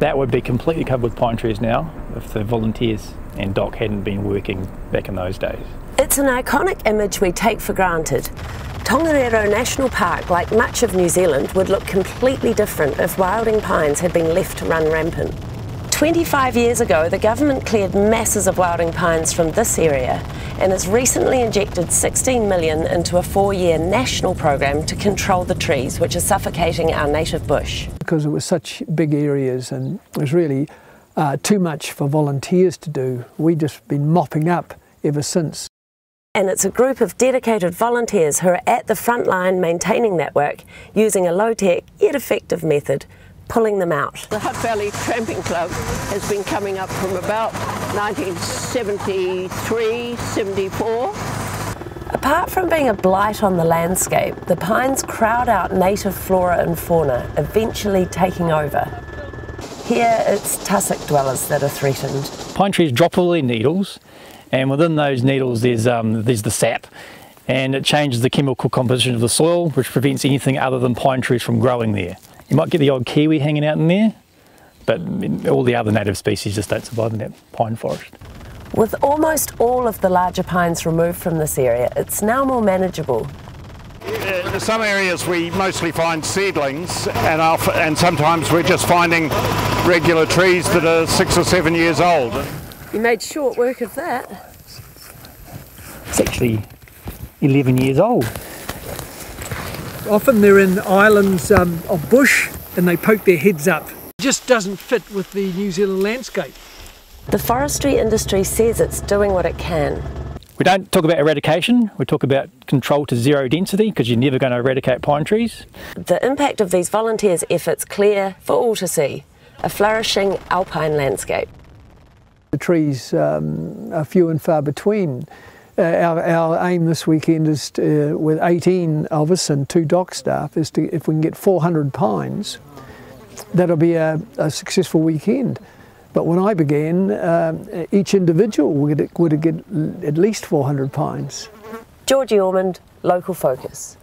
That would be completely covered with pine trees now if the volunteers and Doc hadn't been working back in those days. It's an iconic image we take for granted. Tongariro National Park, like much of New Zealand, would look completely different if wilding pines had been left to run rampant. 25 years ago, the government cleared masses of wilding pines from this area and has recently injected 16 million into a 4-year national program to control the trees, which are suffocating our native bush. Because it was such big areas and it was really too much for volunteers to do, we've just been mopping up ever since. And it's a group of dedicated volunteers who are at the front line maintaining that work, using a low-tech yet effective method, pulling them out. The Hutt Valley Tramping Club has been coming up from about 1973, 74. Apart from being a blight on the landscape, the pines crowd out native flora and fauna, eventually taking over. Here it's tussock dwellers that are threatened. Pine trees drop all their needles, and within those needles there's the sap, and it changes the chemical composition of the soil, which prevents anything other than pine trees from growing there. You might get the odd kiwi hanging out in there, but all the other native species just don't survive in that pine forest. With almost all of the larger pines removed from this area, it's now more manageable. In some areas we mostly find seedlings, and sometimes we're just finding regular trees that are 6 or 7 years old. You made short work of that. It's actually 11 years old. Often they're in islands of bush and they poke their heads up. It just doesn't fit with the New Zealand landscape. The forestry industry says it's doing what it can. We don't talk about eradication, we talk about control to zero density, because you're never going to eradicate pine trees. The impact of these volunteers' efforts clear for all to see, a flourishing alpine landscape. The trees are few and far between. Our aim this weekend is to, with 18 of us and 2 dock staff, is to, if we can get 400 pines, that'll be a successful weekend. But when I began, each individual would get at least 400 pines. Georgie Ormond, Local Focus.